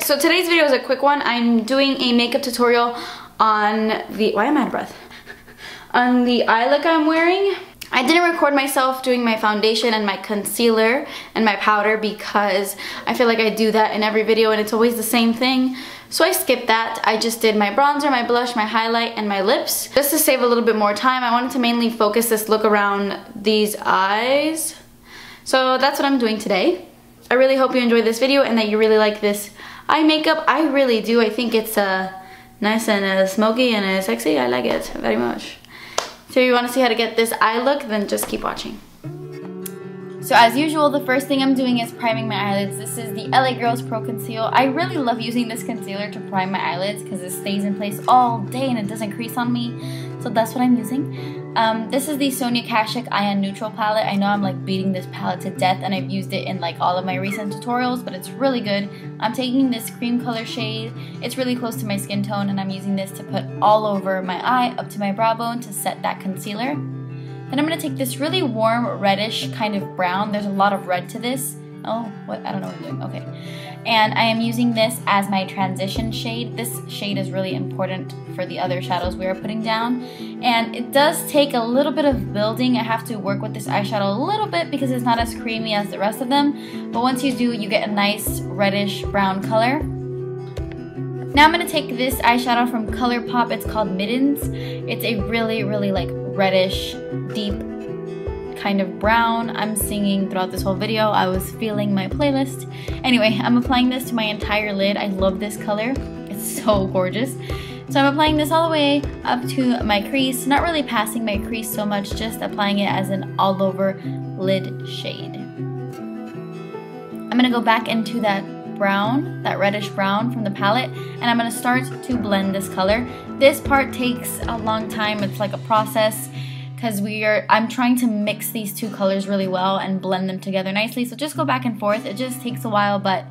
so today's video is a quick one. I'm doing a makeup tutorial on the, why am I out of breath? On the eye look I'm wearing. I didn't record myself doing my foundation and my concealer and my powder because I feel like I do that in every video and it's always the same thing. So I skipped that. I just did my bronzer, my blush, my highlight, and my lips. Just to save a little bit more time, I wanted to mainly focus this look around these eyes. So that's what I'm doing today. I really hope you enjoyed this video and that you really like this eye makeup. I really do. I think it's nice and smoky and sexy. I like it very much. So if you want to see how to get this eye look, then just keep watching. So as usual, the first thing I'm doing is priming my eyelids. This is the LA Girls Pro Conceal. I really love using this concealer to prime my eyelids because it stays in place all day and it doesn't crease on me. So that's what I'm using. This is the Sonia Kashuk Eye Neutral palette. I know I'm like beating this palette to death and I've used it in like all of my recent tutorials, but it's really good. I'm taking this cream color shade. It's really close to my skin tone and I'm using this to put all over my eye up to my brow bone to set that concealer. Then I'm going to take this really warm reddish kind of brown. There's a lot of red to this. Oh, what? I don't know what I'm doing. Okay. And I am using this as my transition shade. This shade is really important for the other shadows we are putting down. And it does take a little bit of building. I have to work with this eyeshadow a little bit because it's not as creamy as the rest of them. But once you do, you get a nice reddish brown color. Now I'm going to take this eyeshadow from ColourPop. It's called Mittens. It's a really, really like reddish, deep kind of brown. I'm singing throughout this whole video. I was feeling my playlist. Anyway, I'm applying this to my entire lid. I love this color. It's so gorgeous. So I'm applying this all the way up to my crease. Not really passing my crease so much, just applying it as an all over lid shade. I'm going to go back into that brown, that reddish brown from the palette, and I'm going to start to blend this color. This part takes a long time. It's like a process because I'm trying to mix these two colors really well and blend them together nicely. So just go back and forth. It just takes a while, but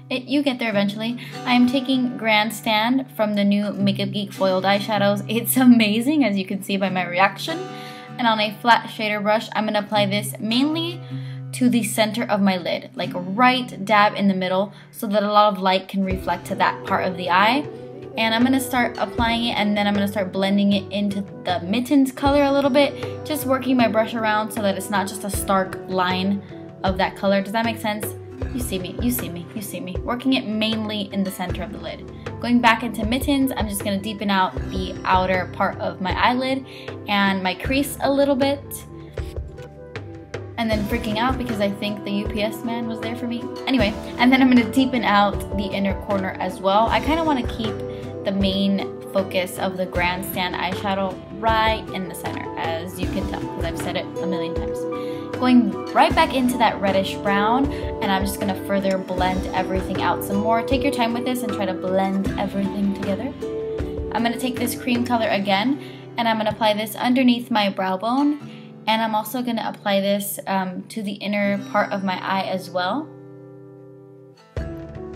you get there eventually. I am taking Grandstand from the new Makeup Geek foiled eyeshadows. It's amazing, as you can see by my reaction. And on a flat shader brush, I'm going to apply this mainly to the center of my lid, like right dab in the middle, so that a lot of light can reflect to that part of the eye. And I'm going to start applying it, and then I'm going to start blending it into the Mittens color a little bit, just working my brush around so that it's not just a stark line of that color. Does that make sense? You see me, you see me, you see me. Working it mainly in the center of the lid. Going back into Mittens, I'm just going to deepen out the outer part of my eyelid and my crease a little bit. And then freaking out because I think the UPS man was there for me. Anyway, and then I'm going to deepen out the inner corner as well. I kind of want to keep the main focus of the Grandstand eyeshadow right in the center, as you can tell, because I've said it a million times. Going right back into that reddish brown, and I'm just going to further blend everything out some more. Take your time with this and try to blend everything together. I'm going to take this cream color again, and I'm going to apply this underneath my brow bone. And I'm also going to apply this to the inner part of my eye as well.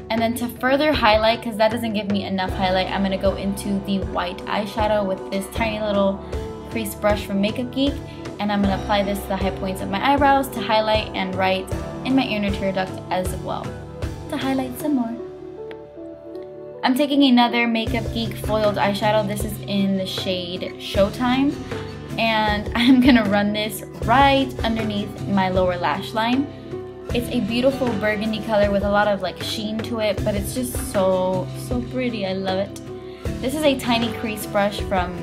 And then to further highlight, because that doesn't give me enough highlight, I'm going to go into the white eyeshadow with this tiny little crease brush from Makeup Geek. And I'm going to apply this to the high points of my eyebrows to highlight, and right in my inner tear duct as well to highlight some more. I'm taking another Makeup Geek foiled eyeshadow. This is in the shade Showtime. And I'm gonna run this right underneath my lower lash line. It's a beautiful burgundy color with a lot of like sheen to it, but it's just so pretty. I love it. This is a tiny crease brush from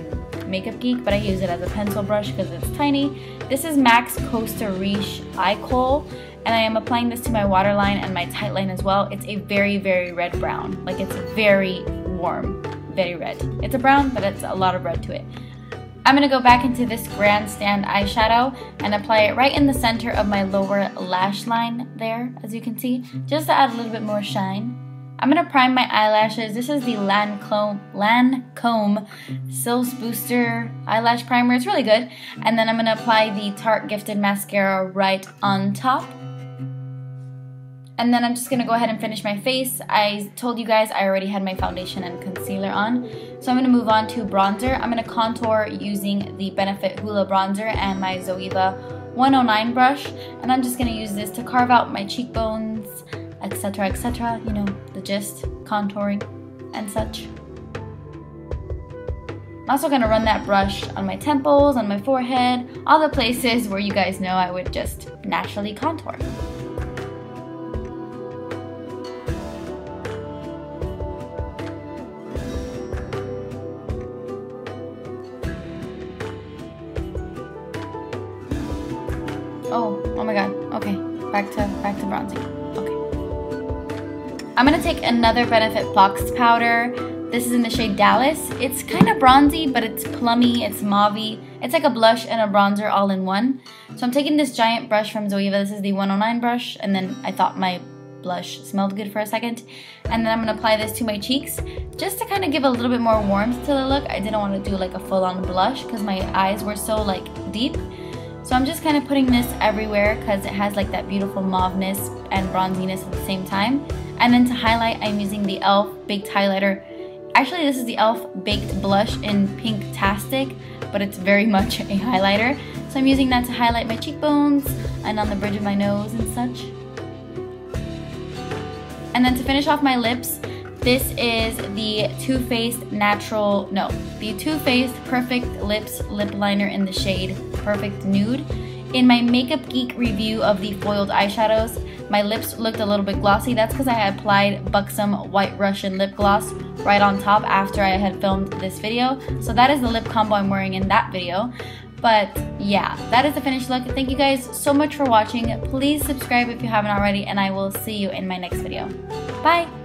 Makeup Geek, but I use it as a pencil brush because it's tiny. This is MAC's Costa Riche Eye Kohl, and I am applying this to my waterline and my tight line as well. It's a very, very red brown. Like, it's very warm, very red. It's a brown, but it's a lot of red to it. I'm going to go back into this Grandstand eyeshadow and apply it right in the center of my lower lash line there, as you can see, just to add a little bit more shine. I'm going to prime my eyelashes. This is the Lancome Silhouette Booster Eyelash Primer. It's really good. And then I'm going to apply the Tarte Gifted Mascara right on top. And then I'm just going to go ahead and finish my face. I told you guys I already had my foundation and concealer on. So I'm going to move on to bronzer. I'm going to contour using the Benefit Hoola Bronzer and my Zoeva 109 brush. And I'm just going to use this to carve out my cheekbones etc, etc, you know, the gist, contouring and such. I'm also gonna run that brush on my temples, on my forehead, all the places where you guys know I would just naturally contour. Oh my god. Okay, back to bronzing. Okay. I'm gonna take another Benefit Box powder. This is in the shade Dallas. It's kind of bronzy, but it's plummy, it's mauvey. It's like a blush and a bronzer all in one. So I'm taking this giant brush from Zoeva. This is the 109 brush, and then I thought my blush smelled good for a second. And then I'm gonna apply this to my cheeks just to kind of give a little bit more warmth to the look. I didn't want to do like a full-on blush because my eyes were so like deep. So I'm just kind of putting this everywhere because it has like that beautiful mauveness and bronziness at the same time. And then to highlight, I'm using the e.l.f. Baked Highlighter. Actually, this is the e.l.f. Baked Blush in Pink-tastic, but it's very much a highlighter. So I'm using that to highlight my cheekbones and on the bridge of my nose and such. And then to finish off my lips, this is the Too Faced Perfect Lips Lip Liner in the shade Perfect Nude. In my Makeup Geek review of the foiled eyeshadows, my lips looked a little bit glossy. That's because I had applied Buxom White Russian lip gloss right on top after I had filmed this video. So that is the lip combo I'm wearing in that video. But yeah, that is the finished look. Thank you guys so much for watching. Please subscribe if you haven't already, and I will see you in my next video. Bye!